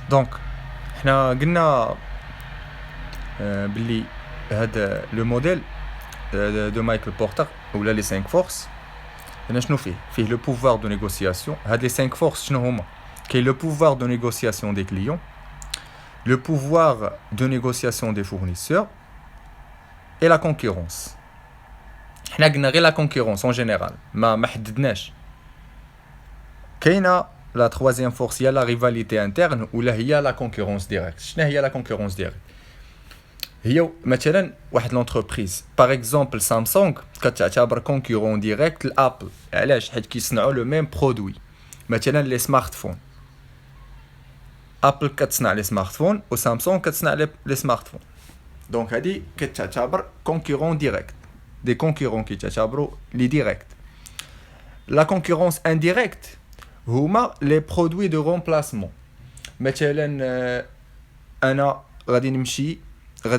دونك حنا قلنا باللي هذا لو موديل دو مايكل بورتر ولا لي 5 فورس. هنا شنو فيه لو بوفوار دو نيغوسياسيون. هاد لي 5 فورس شنو هما؟ كاين لو بوفوار دو نيغوسياسيون دي كليون، le pouvoir de négociation des fournisseurs et la concurrence. حنا قلنا غير la concurrence en général، ما حددناش. كاينه la troisième force هي la rivalité interne ولا هي la concurrence directe. شنو هي la concurrence directe؟ هي مثلا واحد لونتربريز باغ اكزومبل سامسونج كتعتبر كونكورون ديريكت لابل. علاش؟ حيت كيصنعوا لو ميم برودوي. مثلا لي سمارت فون، ابل كتصنع لي سمارت فون وسامسونج كتصنع لي سمارت فون. دونك هادي كتعتبر كونكورون ديريكت. دي كونكورون كيتعتبروا لي ديريكت. لا كونكورونس انديريكت هما لي برودوي دو رومبلاسمون. مثلا انا غادي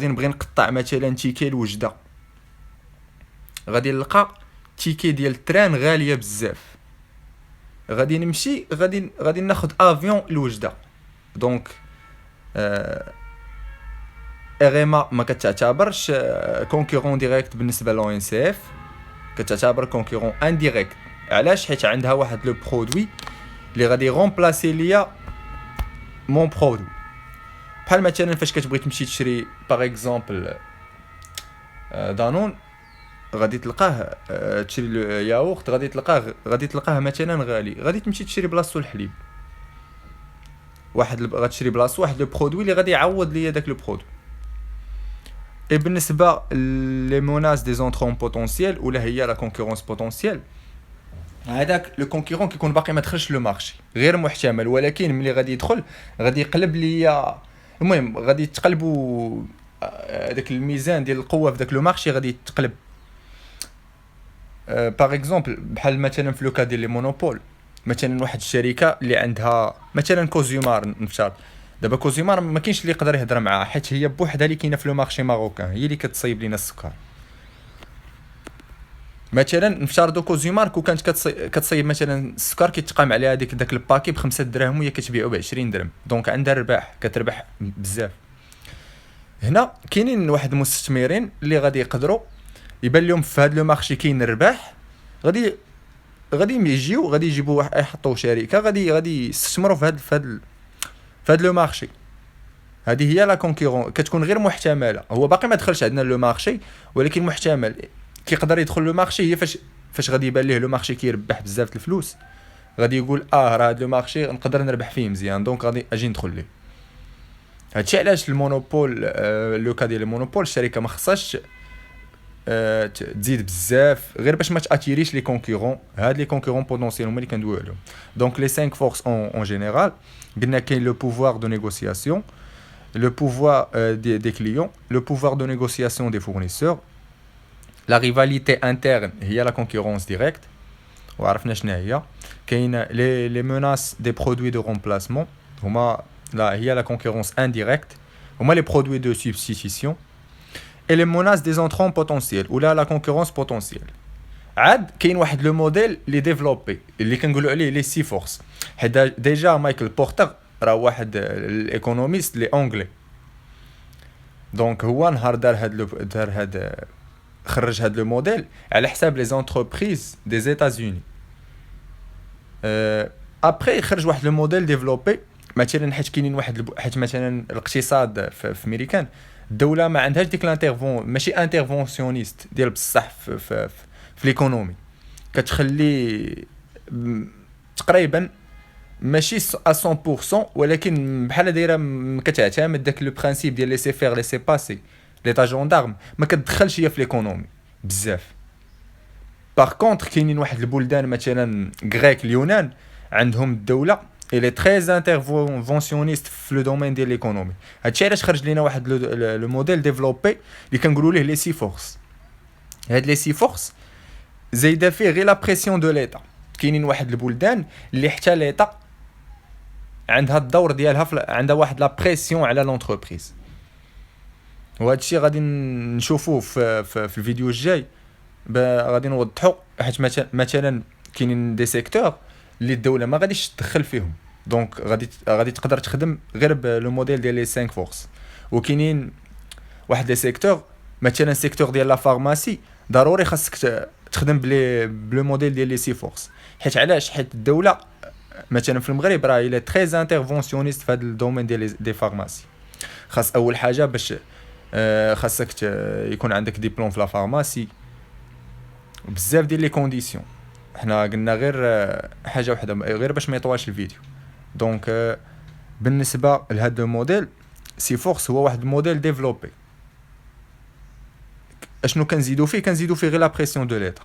نبغي نقطع مثلا تيكي الوجده، غادي نلقى تيكي ديال التران غاليه بزاف، غادي نمشي غادي ناخذ افيون لوجده. دونك اريما ما كتعتبرش كونكورون ديريكت بالنسبه لو ان سي اف، كتعتبر كونكورون انديريكت. علاش؟ حيت عندها واحد لو برودوي اللي غادي رومبلاسي ليا مون برودوي. بحال مثلا فاش كتبغي تمشي تشري باغ اكزومبل دانون، غادي تلقاه تشري الياغورت، غادي تلقاه مثلا غالي، غادي تمشي تشري بلاصتو الحليب. غتشري بلاصتو واحد لو برودوي اللي غادي يعوض ليا داك لو برودوي. اي بالنسبه لي موناس دي زونترون بوتونسييل ولا هي لا كونكورونس بوتونسييل، هذاك لو كونكورون كيكون باقي ما دخلش لو مارشي، غير محتمل، ولكن ملي غادي يدخل غادي يقلب ليا. المهم غادي تقلبوا داك الميزان ديال القوه في داك لو مارشي غادي يتقلب. باغ اكزومبل بحال مثلا في لوكا ديال لي مونوبول، مثلا واحد الشركه اللي عندها مثلا كوزيمار نفترض. دابا كوزيمار ما كاينش اللي يقدر يهضر معاها حيت هي بوحدها اللي كاينه في لو مارشي ماروكان، هي اللي كتصايب لينا السكر. مثلا نفترضوا كوزيمار كون كانت كتصايب مثلا السكر كيتقام عليها داك الباكي ب5 دراهم وهي كتبيعو ب20 درهم، دونك عندها ربح، كتربح بزاف. هنا كاينين واحد المستثمرين اللي غادي يقدروا يبان لهم في هذا لو مارشي كاين الربح، غادي غادي يجيبوا واحد يحطوا شركه غادي يستثمروا في هذا لو مارشي. هذه هي لا كونكورون، كتكون غير محتمله. هو باقي ما دخلش عندنا لو مارشي ولكن محتمل كيقدر يدخل لو مارشي. هي فاش غادي يبان ليه لو مارشي كيربح بزاف الفلوس، غادي يقول راه هذا لو مارشي نقدر نربح فيه مزيان، دونك غادي اجي ندخل ليه. هادشي علاش المونوبول لو كا ديال المونوبول الشركه ما خصهاش تزيد بزاف غير باش ما تاتيريش لي كونكورون. هاد لي كونكورون بوتونسييل هما اللي كندويو عليهم. دونك لي 5 فورس اون جينيرال قلنا كاين لو بوفوار دو نيغوسياسيون، le pouvoir des clients, le pouvoir de négociation des fournisseurs, la rivalité interne هي la concurrence directe. وعرفنا شنو هي. كاين les menaces des produits de remplacement هما هي la concurrence indirecte، هما les produits de substitution et les menaces des entrants potentiels ou la concurrence potentielle. عاد كاين واحد لو موديل اللي ديفلوبي اللي كنقولوا عليه لي سي فورس. حيت ديجا مايكل بورتر راه واحد الايكونوميست لي اونغلي، دونك هو نهار دار هاد خرج هاد لو موديل على حساب لي زونتربريز دي زيتازوني. ابري خرج واحد لو موديل ديفلوبي مثلا حيت كاينين حيت مثلا الاقتصاد في امريكان الدوله ما عندهاش ديك الانترفون، ماشي انترفونسيونيست ديال بصح في ليكونومي، كتخلي تقريبا ماشي 100% ولكن بحال دايره كتعتمد داك لو برينسيپ ديال لي سي فير لي سي باسي ليطا جوندارم، ما كتدخلش هي في ليكونومي بزاف. باغ كونطخ كاينين واحد البلدان مثلا غريك اليونان عندهم الدوله الي تري انترفونسيونيست في لو دومين ديال ليكونومي. هادشي علاش خرج لينا واحد لو موديل ديفلوبي اللي كنقولوا ليه لي سي فورس. هاد لي سي فورس زايده فيه غير لا بريسيون دو ليطا. كاينين واحد البلدان اللي حتى ليطا عندها الدور ديالها عندها واحد لا بريسيون على لونتربريز. وهذا الشيء غادي نشوفوه في الفيديو الجاي، غادي نوضحوا. حيت مثلا كاينين دي سيكتور اللي الدوله ما غاديش تدخل فيهم، دونك غادي تقدر تخدم غير بلو موديل ديال لي 5 فورس. وكاينين واحد لي سيكتور مثلا سيكتور ديال لا فارماسي ضروري خاصك تخدم بلو موديل ديال لي 6 فورس. حيت علاش؟ حيت الدوله مثلا في المغرب راه الى تري انترفونسيونيست في هذا الدومين دي فارماسي. خاص اول حاجه باش خاصك يكون عندك ديبلوم في لا فارماسي بزاف ديال لي كونديسيون. حنا قلنا غير حاجه واحده غير باش ما يطواش الفيديو. دونك بالنسبه لهذا الموديل سي فورس هو واحد الموديل ديفلوبي. اشنو كنزيدو فيه؟ كنزيدو فيه غير لا بريسيون دو ليتر.